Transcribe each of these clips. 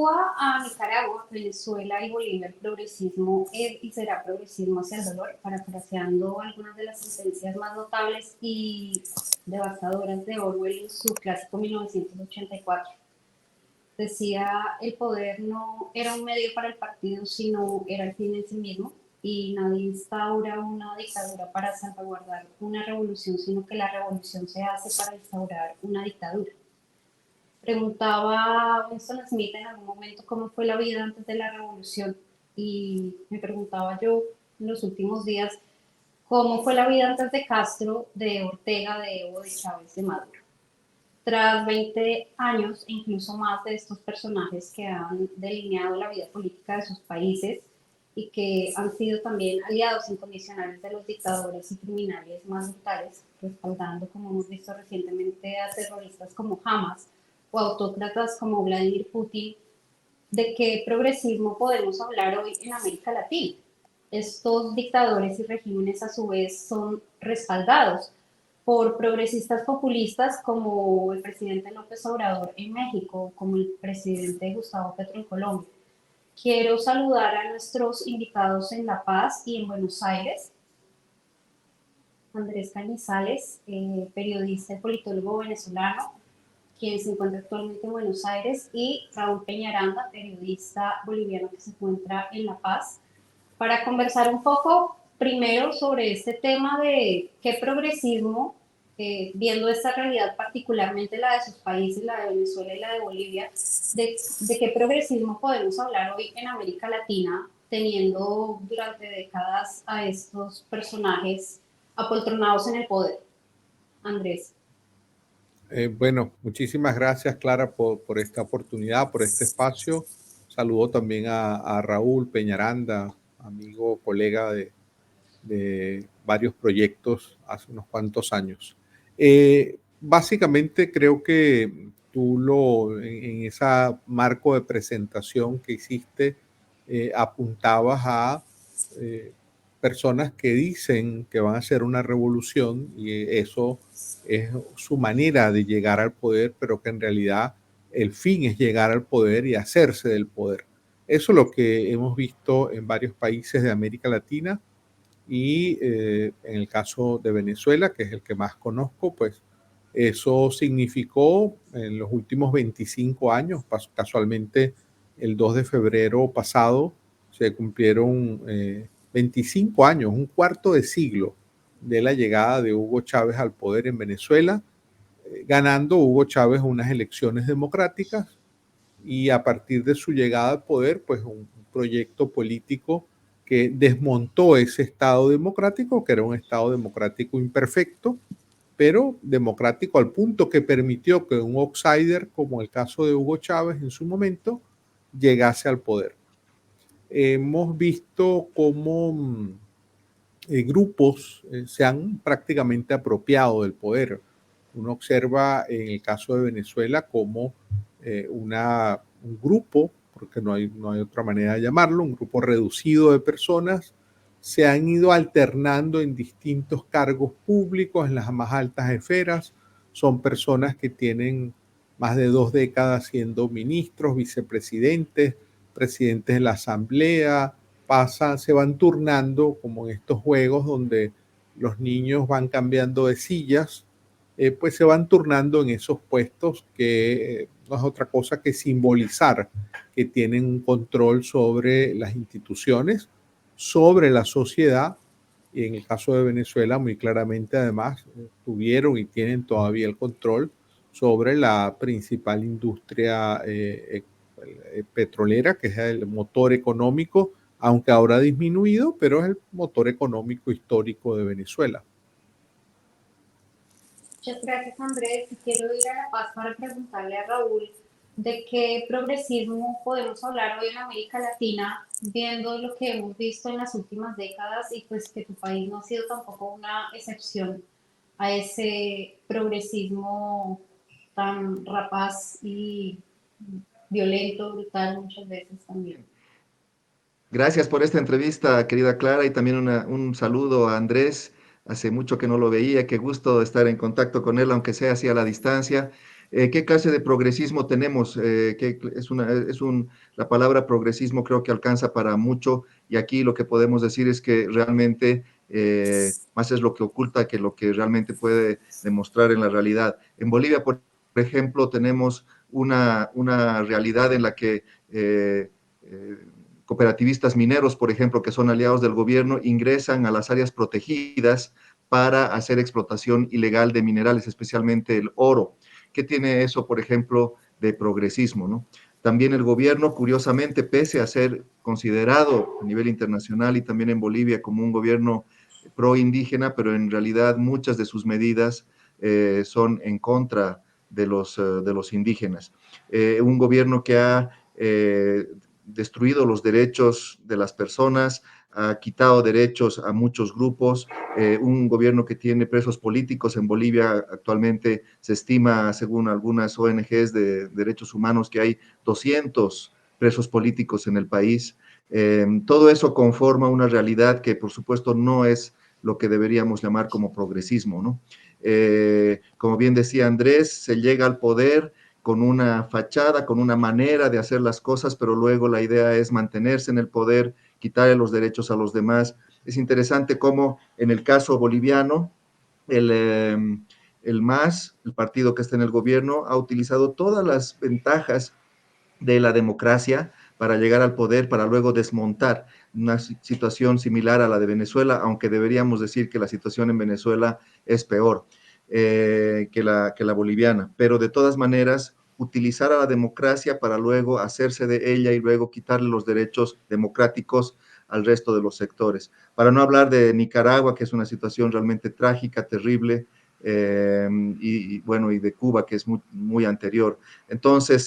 Cuba a Nicaragua, Venezuela y Bolivia, el progresismo es y será progresismo hacia el dolor, parafraseando algunas de las sentencias más notables y devastadoras de Orwell en su clásico 1984. Decía, el poder no era un medio para el partido, sino era el fin en sí mismo, y nadie instaura una dictadura para salvaguardar una revolución, sino que la revolución se hace para instaurar una dictadura. Preguntaba Winston Smith en algún momento cómo fue la vida antes de la revolución, y me preguntaba yo en los últimos días cómo fue la vida antes de Castro, de Ortega, de Evo, de Chávez, de Maduro. Tras 20 años e incluso más de estos personajes que han delineado la vida política de sus países y que han sido también aliados incondicionales de los dictadores y criminales más brutales, respaldando, como hemos visto recientemente, a terroristas como Hamas o autócratas como Vladimir Putin, ¿de qué progresismo podemos hablar hoy en América Latina? Estos dictadores y regímenes a su vez son respaldados por progresistas populistas como el presidente López Obrador en México, como el presidente Gustavo Petro en Colombia. Quiero saludar a nuestros invitados en La Paz y en Buenos Aires. Andrés Cañizales, periodista y politólogo venezolano, quien se encuentra actualmente en Buenos Aires, y Raúl Peñaranda, periodista boliviano que se encuentra en La Paz, para conversar un poco primero sobre este tema de qué progresismo, viendo esta realidad, particularmente la de sus países, la de Venezuela y la de Bolivia, de qué progresismo podemos hablar hoy en América Latina, teniendo durante décadas a estos personajes apoltronados en el poder. Andrés. Bueno, muchísimas gracias, Clara, por esta oportunidad, por este espacio. Saludo también a Raúl Peñaranda, amigo, colega de varios proyectos hace unos cuantos años. Básicamente creo que tú en ese marco de presentación que hiciste, apuntabas a personas que dicen que van a hacer una revolución y eso es su manera de llegar al poder, pero que en realidad el fin es llegar al poder y hacerse del poder. Eso es lo que hemos visto en varios países de América Latina y en el caso de Venezuela, que es el que más conozco, pues eso significó en los últimos 25 años, casualmente el 2 de febrero pasado, se cumplieron 25 años, un cuarto de siglo de la llegada de Hugo Chávez al poder en Venezuela, ganando Hugo Chávez unas elecciones democráticas y a partir de su llegada al poder, pues un proyecto político que desmontó ese Estado democrático, que era un Estado democrático imperfecto, pero democrático al punto que permitió que un outsider, como el caso de Hugo Chávez en su momento, llegase al poder. Hemos visto cómo grupos se han prácticamente apropiado del poder. Uno observa en el caso de Venezuela como un grupo, porque no hay otra manera de llamarlo, un grupo reducido de personas, se han ido alternando en distintos cargos públicos, en las más altas esferas. Son personas que tienen más de 2 décadas siendo ministros, vicepresidentes, presidentes de la asamblea, se van turnando como en estos juegos donde los niños van cambiando de sillas, pues se van turnando en esos puestos que no es otra cosa que simbolizar que tienen un control sobre las instituciones, sobre la sociedad, y en el caso de Venezuela muy claramente además tuvieron y tienen todavía el control sobre la principal industria petrolera, que es el motor económico, aunque ahora ha disminuido, pero es el motor económico histórico de Venezuela. Muchas gracias, Andrés. Quiero ir a La Paz para preguntarle a Raúl de qué progresismo podemos hablar hoy en América Latina, viendo lo que hemos visto en las últimas décadas y pues que tu país no ha sido tampoco una excepción a ese progresismo tan rapaz y violento, brutal muchas veces también. Gracias por esta entrevista, querida Clara, y también un saludo a Andrés. Hace mucho que no lo veía, qué gusto estar en contacto con él, aunque sea así a la distancia. ¿Qué clase de progresismo tenemos? La palabra progresismo creo que alcanza para mucho, y aquí lo que podemos decir es que realmente más es lo que oculta que lo que realmente puede demostrar en la realidad. En Bolivia, por ejemplo, tenemos una realidad en la que cooperativistas mineros, por ejemplo, que son aliados del gobierno, ingresan a las áreas protegidas para hacer explotación ilegal de minerales, especialmente el oro. ¿Qué tiene eso, por ejemplo, de progresismo, ¿no? También el gobierno, curiosamente, pese a ser considerado a nivel internacional y también en Bolivia como un gobierno pro indígena, pero en realidad muchas de sus medidas son en contra de los indígenas. Un gobierno que ha destruido los derechos de las personas, ha quitado derechos a muchos grupos, un gobierno que tiene presos políticos. En Bolivia actualmente se estima, según algunas ONGs de derechos humanos, que hay 200 presos políticos en el país. Todo eso conforma una realidad que, por supuesto, no es lo que deberíamos llamar como progresismo, ¿no? Como bien decía Andrés, se llega al poder con una fachada, con una manera de hacer las cosas, pero luego la idea es mantenerse en el poder, quitarle los derechos a los demás. Es interesante cómo en el caso boliviano, el MAS, el partido que está en el gobierno, ha utilizado todas las ventajas de la democracia para llegar al poder, para luego desmontar una situación similar a la de Venezuela, aunque deberíamos decir que la situación en Venezuela es peor que la boliviana. Pero de todas maneras, utilizar a la democracia para luego hacerse de ella y luego quitarle los derechos democráticos al resto de los sectores. Para no hablar de Nicaragua, que es una situación realmente trágica, terrible, y de Cuba, que es muy, muy anterior. Entonces,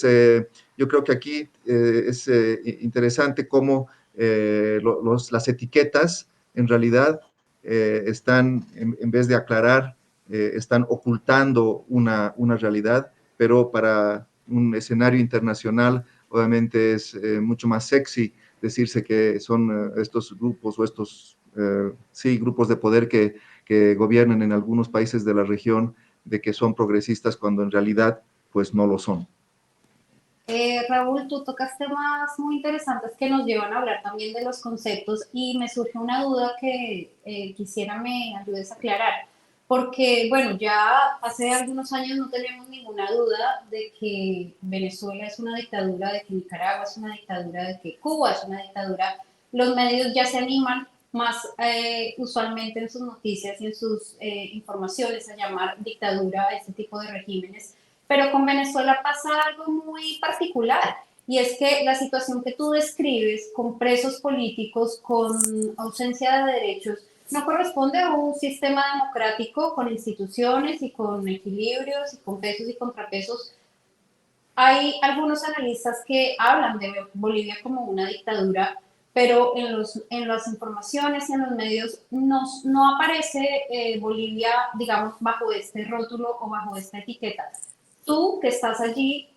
yo creo que aquí es interesante cómo las etiquetas en realidad están, en vez de aclarar, están ocultando una realidad, pero para un escenario internacional obviamente es mucho más sexy decirse que son estos grupos o estos, sí, grupos de poder que gobiernan en algunos países de la región, de que son progresistas cuando en realidad pues no lo son. Raúl, tú tocas temas muy interesantes que nos llevan a hablar también de los conceptos y me surge una duda que quisiera me ayudes a aclarar, porque bueno, ya hace algunos años no tenemos ninguna duda de que Venezuela es una dictadura, de que Nicaragua es una dictadura, de que Cuba es una dictadura. Los medios ya se animan más usualmente en sus noticias y en sus informaciones a llamar dictadura a este tipo de regímenes, pero con Venezuela pasa algo muy particular, y es que la situación que tú describes con presos políticos, con ausencia de derechos, no corresponde a un sistema democrático con instituciones y con equilibrios y con pesos y contrapesos. Hay algunos analistas que hablan de Bolivia como una dictadura, pero en las informaciones y en los medios no aparece Bolivia, digamos, bajo este rótulo o bajo esta etiqueta. Tú que estás allí,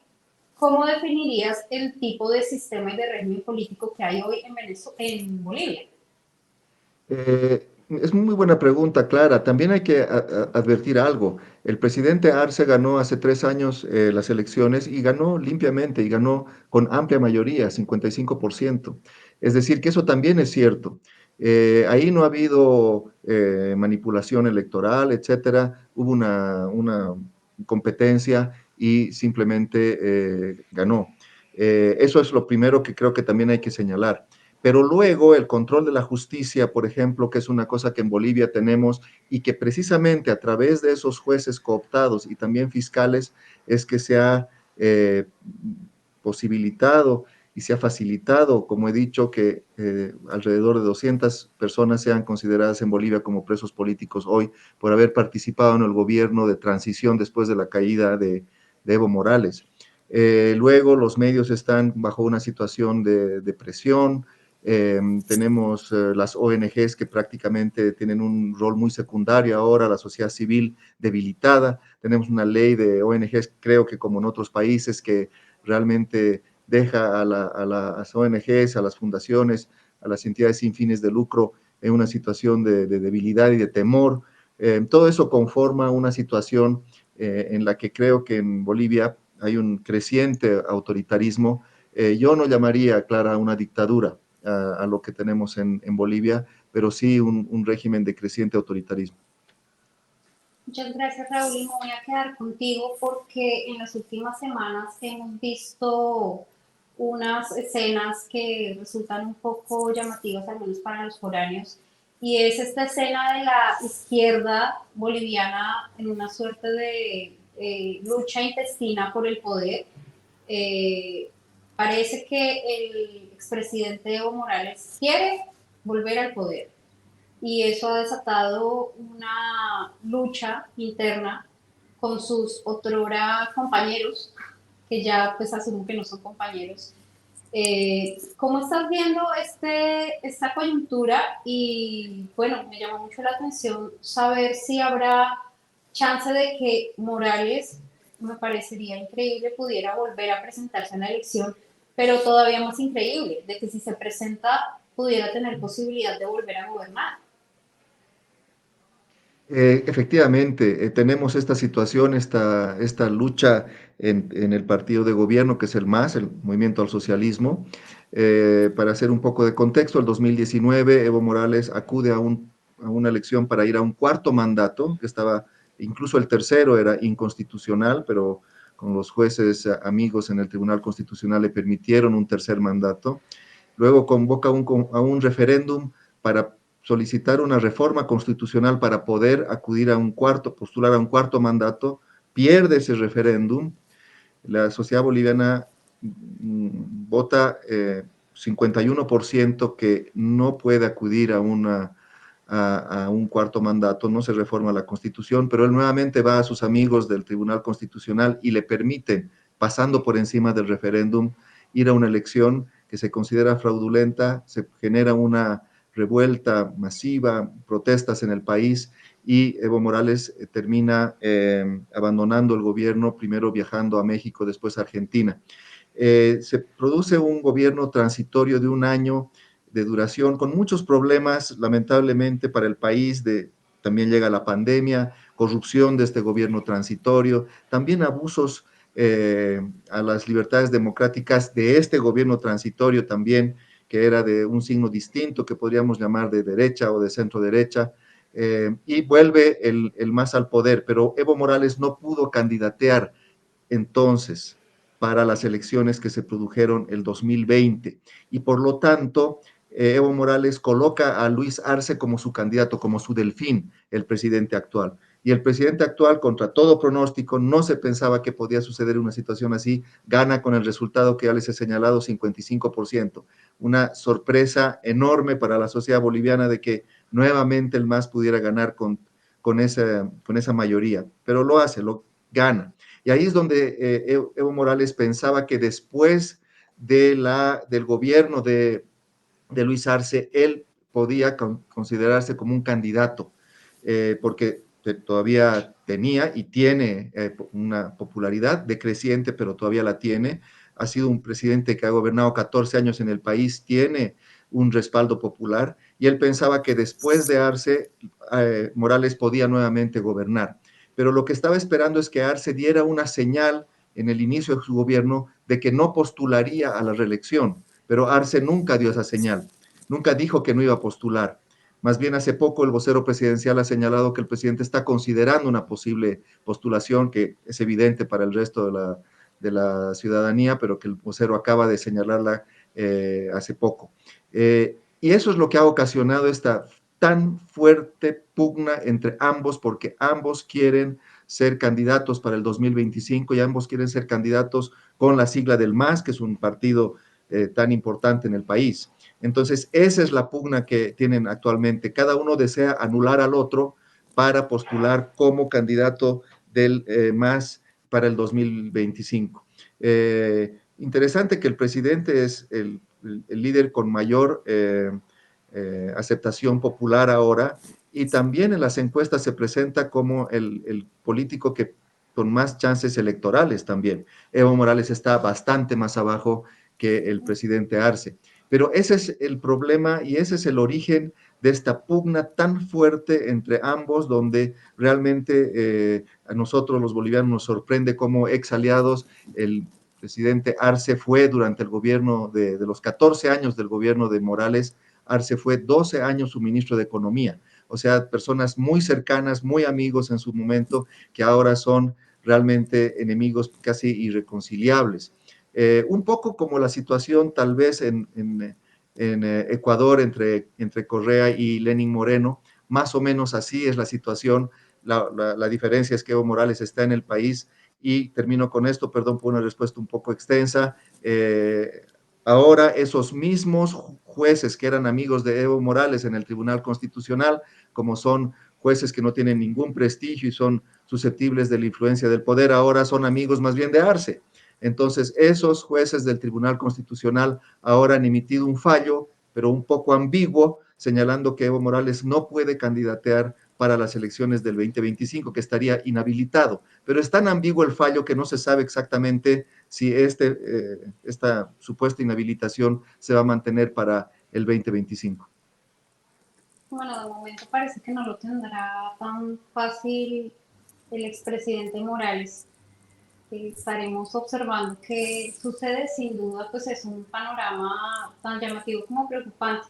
¿cómo definirías el tipo de sistema y de régimen político que hay hoy en Bolivia? Es muy buena pregunta, Clara. También hay que advertir algo. El presidente Arce ganó hace 3 años las elecciones y ganó limpiamente y ganó con amplia mayoría, 55%. Es decir, que eso también es cierto. Ahí no ha habido manipulación electoral, etcétera. Hubo una competencia y simplemente ganó. Eso es lo primero que creo que también hay que señalar. Pero luego el control de la justicia, por ejemplo, que es una cosa que en Bolivia tenemos y que precisamente a través de esos jueces cooptados y también fiscales es que se ha posibilitado y se ha facilitado, como he dicho, que alrededor de 200 personas sean consideradas en Bolivia como presos políticos hoy por haber participado en el gobierno de transición después de la caída de Evo Morales. Luego los medios están bajo una situación de presión. Tenemos las ONGs que prácticamente tienen un rol muy secundario ahora, la sociedad civil debilitada. Tenemos una ley de ONGs, creo que como en otros países, que realmente deja a las ONGs, a las fundaciones, a las entidades sin fines de lucro en una situación de debilidad y de temor. Todo eso conforma una situación en la que creo que en Bolivia hay un creciente autoritarismo. Yo no llamaría, Clara, una dictadura a lo que tenemos en Bolivia, pero sí un régimen de creciente autoritarismo. Muchas gracias, Raúl, y me voy a quedar contigo porque en las últimas semanas hemos visto unas escenas que resultan un poco llamativas, al menos para los foráneos, y es esta escena de la izquierda boliviana en una suerte de lucha intestina por el poder. Eh, Parece que el expresidente Evo Morales quiere volver al poder y eso ha desatado una lucha interna con sus otrora compañeros, que ya pues asumo que no son compañeros. ¿Cómo estás viendo esta coyuntura? Y bueno, me llama mucho la atención saber si habrá chance de que Morales, me parecería increíble, pudiera volver a presentarse en la elección, pero todavía más increíble, de que si se presenta pudiera tener posibilidad de volver a gobernar. Efectivamente, tenemos esta situación, esta lucha en el partido de gobierno, que es el MAS, el Movimiento al Socialismo. Para hacer un poco de contexto, el 2019 Evo Morales acude a una elección para ir a un cuarto mandato, que estaba, incluso el tercero era inconstitucional, pero con los jueces amigos en el Tribunal Constitucional le permitieron un tercer mandato. Luego convoca a un referéndum para solicitar una reforma constitucional para poder acudir a postular a un cuarto mandato, pierde ese referéndum, la sociedad boliviana vota 51% que no puede acudir a un cuarto mandato, no se reforma la Constitución, pero él nuevamente va a sus amigos del Tribunal Constitucional y le permiten, pasando por encima del referéndum, ir a una elección que se considera fraudulenta, se genera una revuelta masiva, protestas en el país y Evo Morales termina abandonando el gobierno, primero viajando a México, después a Argentina. Se produce un gobierno transitorio de un año de duración, con muchos problemas, lamentablemente, para el país. También llega la pandemia, corrupción de este gobierno transitorio, también abusos a las libertades democráticas de este gobierno transitorio también, que era de un signo distinto, que podríamos llamar de derecha o de centro derecha, y vuelve el MAS al poder, pero Evo Morales no pudo candidatear entonces para las elecciones que se produjeron el 2020 y por lo tanto Evo Morales coloca a Luis Arce como su candidato, como su delfín, el presidente actual. Y el presidente actual, contra todo pronóstico, no se pensaba que podía suceder una situación así, gana con el resultado que ya les he señalado, 55%. Una sorpresa enorme para la sociedad boliviana de que nuevamente el MAS pudiera ganar con esa mayoría, pero lo hace, lo gana. Y ahí es donde Evo Morales pensaba que después del gobierno de Luis Arce, él podía considerarse como un candidato, porque todavía tenía y tiene una popularidad decreciente, pero todavía la tiene. Ha sido un presidente que ha gobernado 14 años en el país, tiene un respaldo popular, y él pensaba que después de Arce, Morales podía nuevamente gobernar. Pero lo que estaba esperando es que Arce diera una señal en el inicio de su gobierno de que no postularía a la reelección, pero Arce nunca dio esa señal, nunca dijo que no iba a postular. Más bien hace poco el vocero presidencial ha señalado que el presidente está considerando una posible postulación que es evidente para el resto de la ciudadanía, pero que el vocero acaba de señalarla hace poco. Y eso es lo que ha ocasionado esta tan fuerte pugna entre ambos, porque ambos quieren ser candidatos para el 2025 y ambos quieren ser candidatos con la sigla del MAS, que es un partido tan importante en el país. Entonces, esa es la pugna que tienen actualmente. Cada uno desea anular al otro para postular como candidato del MAS para el 2025. Interesante que el presidente es el líder con mayor aceptación popular ahora, y también en las encuestas se presenta como el político que con más chances electorales también. Evo Morales está bastante más abajo que el presidente Arce. Pero ese es el problema y ese es el origen de esta pugna tan fuerte entre ambos, donde realmente a nosotros los bolivianos nos sorprende cómo ex aliados, el presidente Arce fue durante el gobierno de los 14 años del gobierno de Morales, Arce fue 12 años su ministro de Economía. O sea, personas muy cercanas, muy amigos en su momento, que ahora son realmente enemigos casi irreconciliables. Un poco como la situación tal vez en Ecuador entre Correa y Lenín Moreno, más o menos así es la situación. La diferencia es que Evo Morales está en el país y termino con esto, perdón por una respuesta un poco extensa. Ahora esos mismos jueces que eran amigos de Evo Morales en el Tribunal Constitucional, como son jueces que no tienen ningún prestigio y son susceptibles de la influencia del poder, ahora son amigos más bien de Arce. Entonces, esos jueces del Tribunal Constitucional ahora han emitido un fallo, pero un poco ambiguo, señalando que Evo Morales no puede candidatear para las elecciones del 2025, que estaría inhabilitado. Pero es tan ambiguo el fallo que no se sabe exactamente si esta supuesta inhabilitación se va a mantener para el 2025. Bueno, de momento parece que no lo tendrá tan fácil el expresidente Morales. Estaremos observando qué sucede. Sin duda, pues es un panorama tan llamativo como preocupante.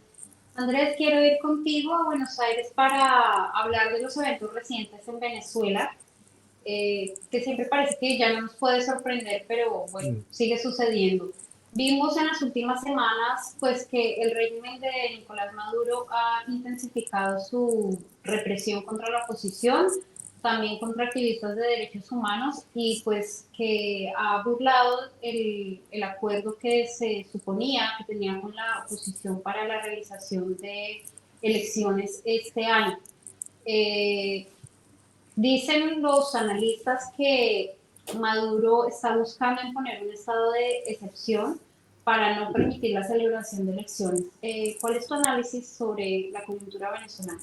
Andrés, quiero ir contigo a Buenos Aires para hablar de los eventos recientes en Venezuela, que siempre parece que ya no nos puede sorprender, pero bueno, sigue sucediendo. Vimos en las últimas semanas pues que el régimen de Nicolás Maduro ha intensificado su represión contra la oposición, también contra activistas de derechos humanos y pues que ha burlado el acuerdo que se suponía que tenía con la oposición para la realización de elecciones este año. Eh, Dicen los analistas que Maduro está buscando imponer un estado de excepción para no permitir la celebración de elecciones. ¿Cuál es tu análisis sobre la coyuntura venezolana?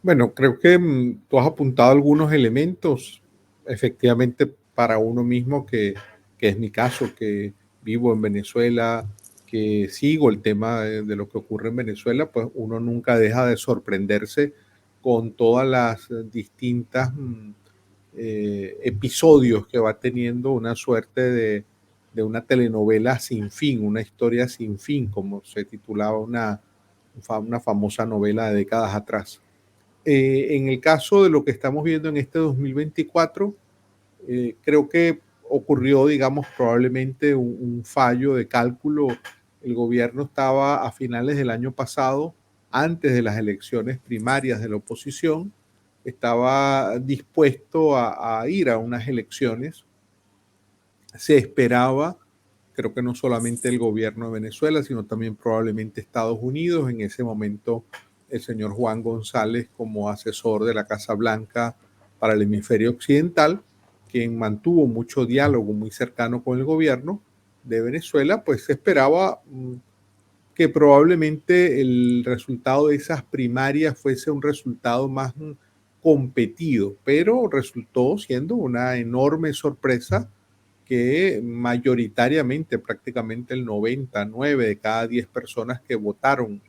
Bueno, creo que tú has apuntado algunos elementos, efectivamente, para uno mismo, que es mi caso, que vivo en Venezuela, que sigo el tema de lo que ocurre en Venezuela, pues uno nunca deja de sorprenderse con todas las distintas episodios que va teniendo una suerte de una telenovela sin fin, una historia sin fin, como se titulaba una famosa novela de décadas atrás. En el caso de lo que estamos viendo en este 2024, creo que ocurrió, digamos, probablemente un fallo de cálculo. El gobierno estaba a finales del año pasado, antes de las elecciones primarias de la oposición, estaba dispuesto a ir a unas elecciones. Se esperaba, creo que no solamente el gobierno de Venezuela, sino también probablemente Estados Unidos, en ese momento el señor Juan González como asesor de la Casa Blanca para el hemisferio occidental, quien mantuvo mucho diálogo muy cercano con el gobierno de Venezuela, pues se esperaba que probablemente el resultado de esas primarias fuese un resultado más competido, pero resultó siendo una enorme sorpresa que mayoritariamente, prácticamente el 99 de cada 10 personas que votaron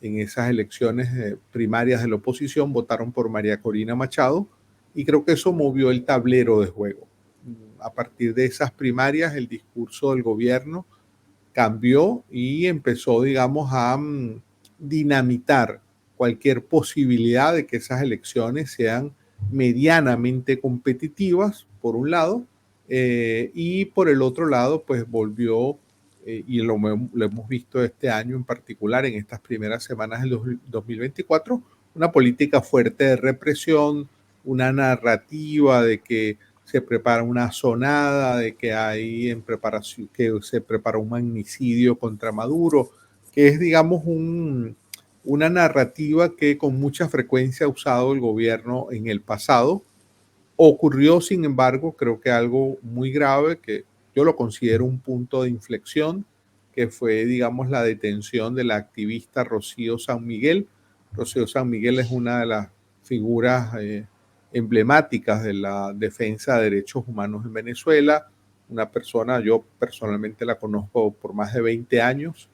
en esas elecciones primarias de la oposición votaron por María Corina Machado, y creo que eso movió el tablero de juego. A partir de esas primarias, el discurso del gobierno cambió y empezó, digamos, a dinamitar cualquier posibilidad de que esas elecciones sean medianamente competitivas, por un lado, y por el otro lado, pues volvió, y lo hemos visto este año en particular, en estas primeras semanas del 2024, una política fuerte de represión, una narrativa de que se prepara una sonada, de que hay en preparación, que se prepara un magnicidio contra Maduro, que es, digamos, una narrativa que con mucha frecuencia ha usado el gobierno en el pasado. Ocurrió, sin embargo, creo que algo muy grave, que yo lo considero un punto de inflexión, que fue, digamos, la detención de la activista Rocío San Miguel. Rocío San Miguel es una de las figuras emblemáticas de la defensa de derechos humanos en Venezuela, una persona, yo personalmente la conozco por más de 20 años,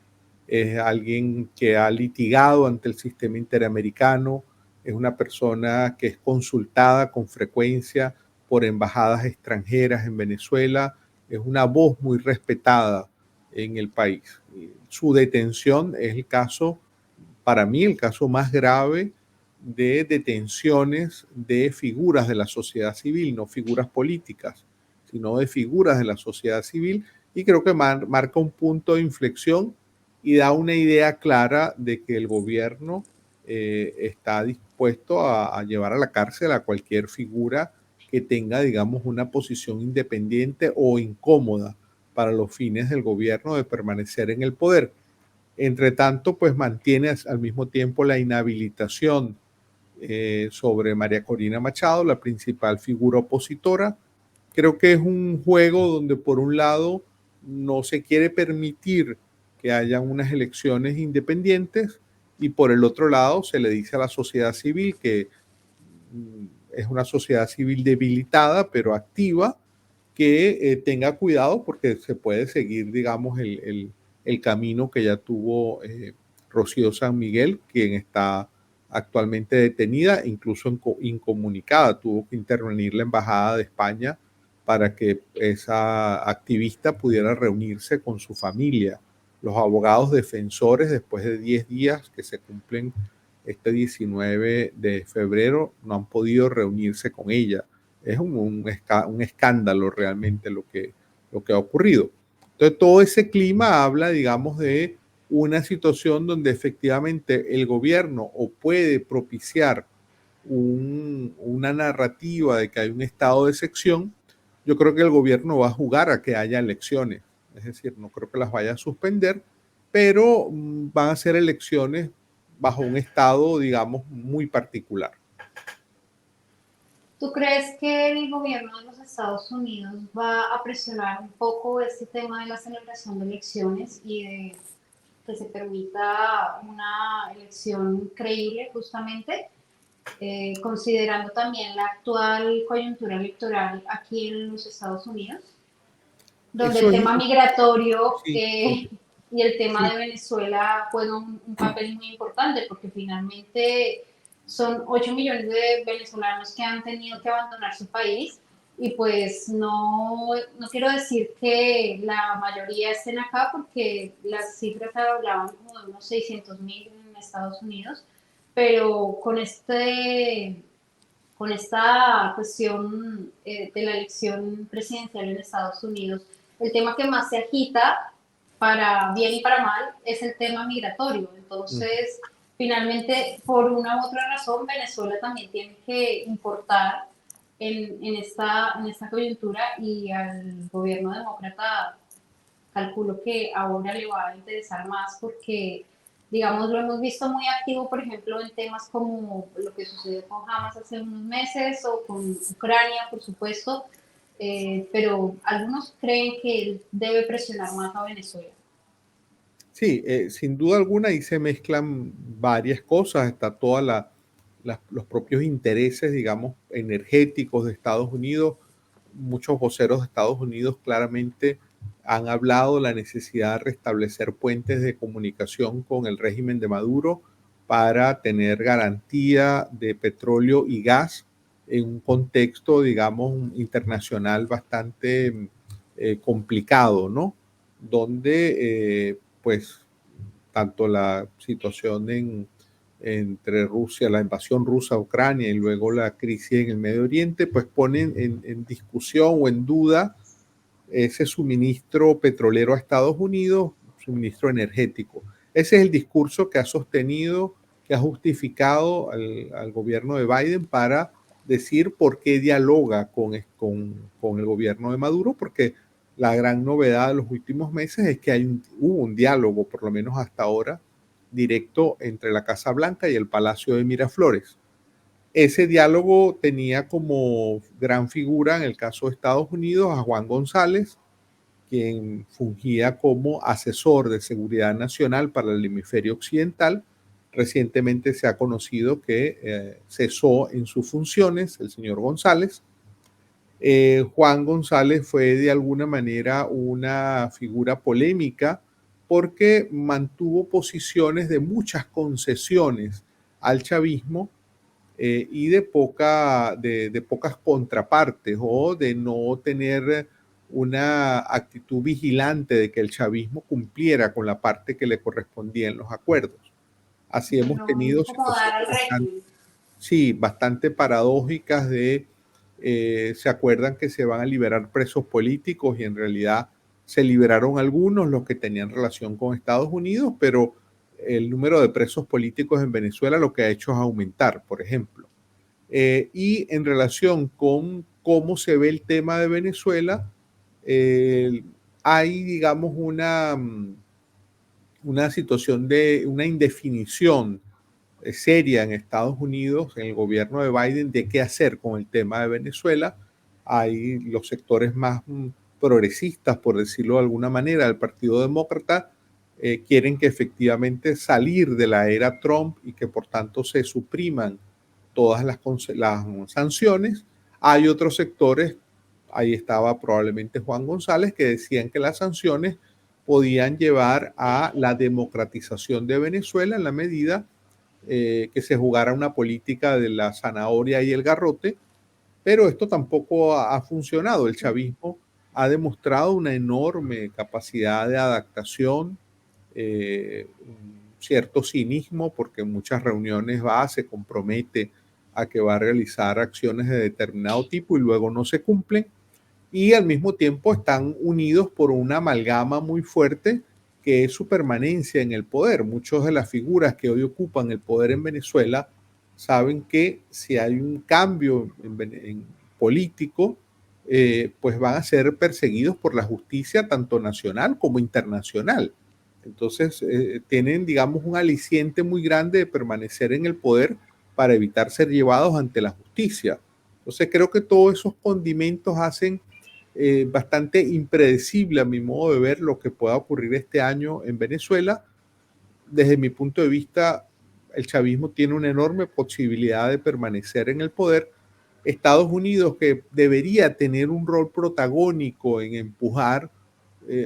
es alguien que ha litigado ante el sistema interamericano, es una persona que es consultada con frecuencia por embajadas extranjeras en Venezuela, es una voz muy respetada en el país. Su detención es el caso, para mí, el caso más grave de detenciones de figuras de la sociedad civil, no figuras políticas, sino de figuras de la sociedad civil, y creo que marca un punto de inflexión y da una idea clara de que el gobierno está dispuesto a llevar a la cárcel a cualquier figura que tenga, digamos, una posición independiente o incómoda para los fines del gobierno de permanecer en el poder. Entre tanto, pues mantiene al mismo tiempo la inhabilitación sobre María Corina Machado, la principal figura opositora. Creo que es un juego donde por un lado no se quiere permitir que haya unas elecciones independientes y por el otro lado se le dice a la sociedad civil que es una sociedad civil debilitada pero activa, que tenga cuidado porque se puede seguir, digamos, el camino que ya tuvo Rocío San Miguel, quien está actualmente detenida, incluso incomunicada. Tuvo que intervenir la Embajada de España para que esa activista pudiera reunirse con su familia. Los abogados defensores, después de 10 días que se cumplen este 19 de febrero, no han podido reunirse con ella. Es un escándalo realmente lo que ha ocurrido. Entonces, todo ese clima habla, digamos, de una situación donde efectivamente el gobierno o puede propiciar una narrativa de que hay un estado de excepción. Yo creo que el gobierno va a jugar a que haya elecciones, es decir, no creo que las vaya a suspender, pero van a ser elecciones bajo un estado, digamos, muy particular. ¿Tú crees que el gobierno de los Estados Unidos va a presionar un poco este tema de la celebración de elecciones y de que se permita una elección creíble justamente, considerando también la actual coyuntura electoral aquí en los Estados Unidos, donde Eso el es, tema migratorio sí, y el tema sí. de Venezuela juegan un papel muy importante porque finalmente son 8 millones de venezolanos que han tenido que abandonar su país y pues no quiero decir que la mayoría estén acá porque las cifras hablaban como de unos 600.000 en Estados Unidos, pero con esta cuestión de la elección presidencial en Estados Unidos, el tema que más se agita, para bien y para mal, es el tema migratorio. Entonces, finalmente, por una u otra razón, Venezuela también tiene que importar en esta coyuntura y al gobierno demócrata calculo que ahora le va a interesar más porque, digamos, lo hemos visto muy activo, por ejemplo, en temas como lo que sucedió con Hamas hace unos meses o con Ucrania, por supuesto, pero algunos creen que él debe presionar más a Venezuela. Sí, sin duda alguna ahí se mezclan varias cosas, está los propios intereses, digamos, energéticos de Estados Unidos. Muchos voceros de Estados Unidos claramente han hablado de la necesidad de restablecer puentes de comunicación con el régimen de Maduro para tener garantía de petróleo y gas en un contexto, digamos, internacional bastante complicado, ¿no? Donde pues tanto la situación entre Rusia, la invasión rusa a Ucrania y luego la crisis en el Medio Oriente, pues ponen en discusión o en duda ese suministro petrolero a Estados Unidos, suministro energético. Ese es el discurso que ha sostenido, que ha justificado al gobierno de Biden para decir por qué dialoga con el gobierno de Maduro, porque la gran novedad de los últimos meses es que hubo un diálogo, por lo menos hasta ahora, directo entre la Casa Blanca y el Palacio de Miraflores. Ese diálogo tenía como gran figura en el caso de Estados Unidos a Juan González, quien fungía como asesor de seguridad nacional para el hemisferio occidental. Recientemente se ha conocido que cesó en sus funciones el señor González. Juan González fue de alguna manera una figura polémica porque mantuvo posiciones de muchas concesiones al chavismo y de pocas contrapartes, o de no tener una actitud vigilante de que el chavismo cumpliera con la parte que le correspondía en los acuerdos. Así hemos No tenido incomodar al situaciones régimen. sí, bastante paradójicas se acuerdan que se van a liberar presos políticos y en realidad se liberaron algunos, los que tenían relación con Estados Unidos, pero el número de presos políticos en Venezuela lo que ha hecho es aumentar, por ejemplo. Y en relación con cómo se ve el tema de Venezuela, hay, digamos, una situación de una indefinición seria en Estados Unidos, en el gobierno de Biden, de qué hacer con el tema de Venezuela. Hay los sectores más progresistas, por decirlo de alguna manera, del Partido Demócrata, quieren que efectivamente salir de la era Trump y que por tanto se supriman todas las sanciones. Hay otros sectores, ahí estaba probablemente Juan González, que decían que las sanciones podían llevar a la democratización de Venezuela en la medida que se jugara una política de la zanahoria y el garrote, pero esto tampoco ha funcionado. El chavismo ha demostrado una enorme capacidad de adaptación, un cierto cinismo, porque en muchas reuniones se compromete a que va a realizar acciones de determinado tipo y luego no se cumplen, y al mismo tiempo están unidos por una amalgama muy fuerte que es su permanencia en el poder. Muchas de las figuras que hoy ocupan el poder en Venezuela saben que si hay un cambio en político, pues van a ser perseguidos por la justicia tanto nacional como internacional. Entonces tienen, digamos, un aliciente muy grande de permanecer en el poder para evitar ser llevados ante la justicia. Entonces creo que todos esos condimentos hacen bastante impredecible a mi modo de ver lo que pueda ocurrir este año en Venezuela. Desde mi punto de vista, el chavismo tiene una enorme posibilidad de permanecer en el poder. Estados Unidos, que debería tener un rol protagónico en empujar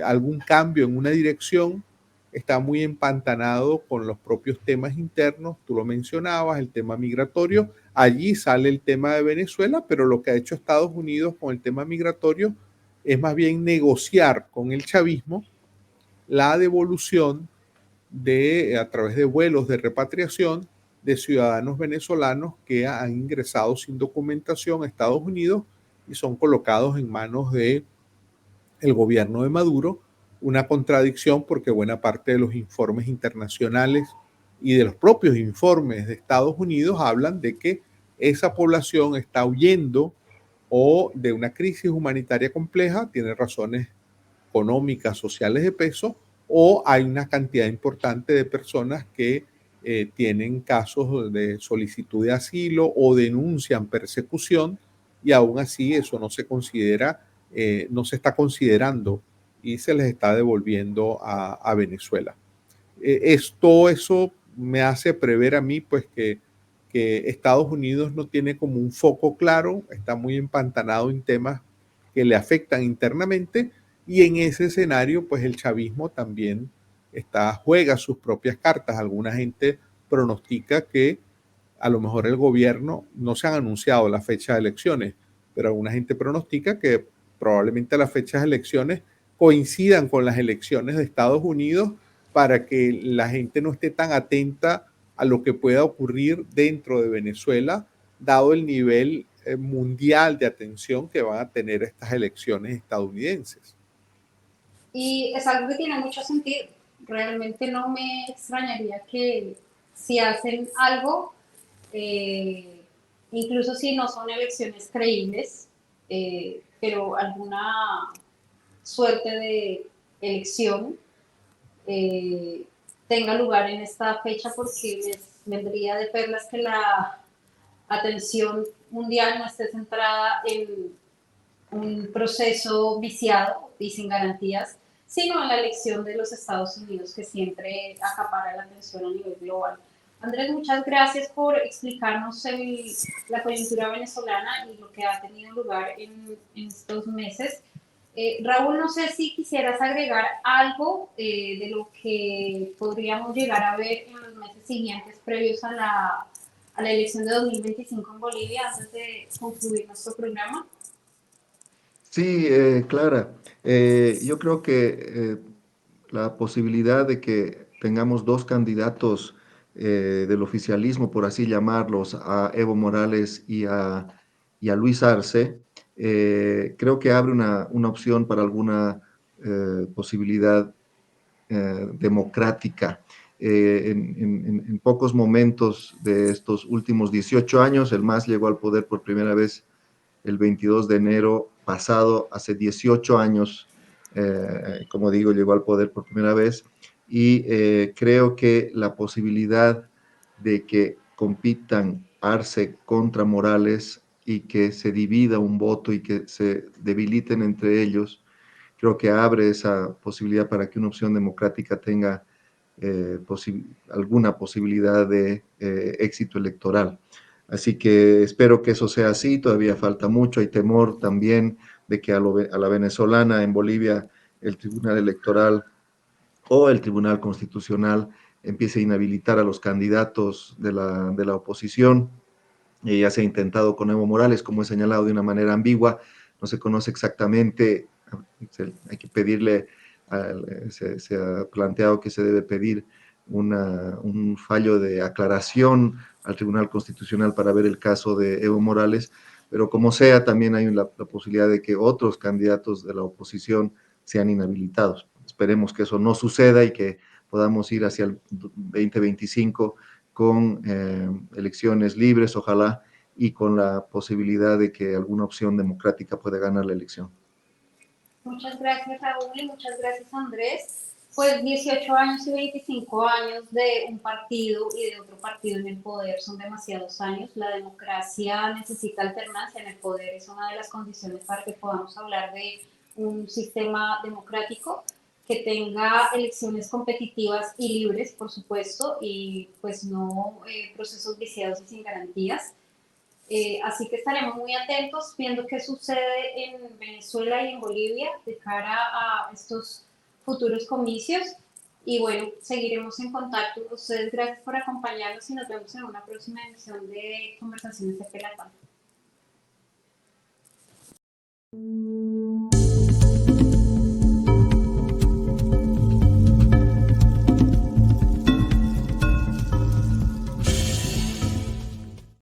algún cambio en una dirección, está muy empantanado con los propios temas internos. Tú lo mencionabas, el tema migratorio. Allí sale el tema de Venezuela, pero lo que ha hecho Estados Unidos con el tema migratorio es más bien negociar con el chavismo la devolución a través de vuelos de repatriación de ciudadanos venezolanos que han ingresado sin documentación a Estados Unidos y son colocados en manos de el gobierno de Maduro. Una contradicción porque buena parte de los informes internacionales y de los propios informes de Estados Unidos hablan de que esa población está huyendo o de una crisis humanitaria compleja, tiene razones económicas, sociales de peso, o hay una cantidad importante de personas que tienen casos de solicitud de asilo o denuncian persecución, y aún así eso no se considera, no se está considerando y se les está devolviendo a Venezuela. Todo eso me hace prever a mí pues que Estados Unidos no tiene como un foco claro, está muy empantanado en temas que le afectan internamente, y en ese escenario pues el chavismo también juega sus propias cartas. Alguna gente pronostica que a lo mejor el gobierno, no se han anunciado la fecha de elecciones, pero alguna gente pronostica que probablemente las fechas de elecciones coincidan con las elecciones de Estados Unidos para que la gente no esté tan atenta a lo que pueda ocurrir dentro de Venezuela, dado el nivel mundial de atención que van a tener estas elecciones estadounidenses. Y es algo que tiene mucho sentido. Realmente no me extrañaría que si hacen algo, incluso si no son elecciones creíbles, pero alguna suerte de elección tenga lugar en esta fecha, porque les vendría de perlas que la atención mundial no esté centrada en un proceso viciado y sin garantías, sino en la elección de los Estados Unidos, que siempre acapara la atención a nivel global. Andrés, muchas gracias por explicarnos la coyuntura venezolana y lo que ha tenido lugar en estos meses. Raúl, no sé si quisieras agregar algo de lo que podríamos llegar a ver en los meses siguientes previos a la elección de 2025 en Bolivia antes de concluir nuestro programa. Sí, Clara, yo creo que la posibilidad de que tengamos dos candidatos del oficialismo, por así llamarlos, a Evo Morales y a Luis Arce, creo que abre una opción para alguna posibilidad democrática. En pocos momentos de estos últimos 18 años, el MAS llegó al poder por primera vez el 22 de enero pasado, hace 18 años, como digo, llegó al poder por primera vez, y creo que la posibilidad de que compitan Arce contra Morales y que se divida un voto y que se debiliten entre ellos, creo que abre esa posibilidad para que una opción democrática tenga alguna posibilidad de éxito electoral. Así que espero que eso sea así, todavía falta mucho, hay temor también de que a la venezolana en Bolivia el Tribunal Electoral o el Tribunal Constitucional empiece a inhabilitar a los candidatos de la oposición. Ya se ha intentado con Evo Morales, como he señalado, de una manera ambigua, no se conoce exactamente, hay que pedirle, se ha planteado que se debe pedir un fallo de aclaración al Tribunal Constitucional para ver el caso de Evo Morales, pero como sea, también hay la posibilidad de que otros candidatos de la oposición sean inhabilitados. Esperemos que eso no suceda y que podamos ir hacia el 2025 con elecciones libres, ojalá, y con la posibilidad de que alguna opción democrática pueda ganar la elección. Muchas gracias, Raúl, y muchas gracias, Andrés. Pues 18 años y 25 años de un partido y de otro partido en el poder son demasiados años. La democracia necesita alternancia en el poder, es una de las condiciones para que podamos hablar de un sistema democrático que tenga elecciones competitivas y libres, por supuesto, y pues no procesos viciados y sin garantías. Así que estaremos muy atentos viendo qué sucede en Venezuela y en Bolivia de cara a estos futuros comicios. Y bueno, seguiremos en contacto. Ustedes, gracias por acompañarnos y nos vemos en una próxima emisión de Conversaciones de Pelatón.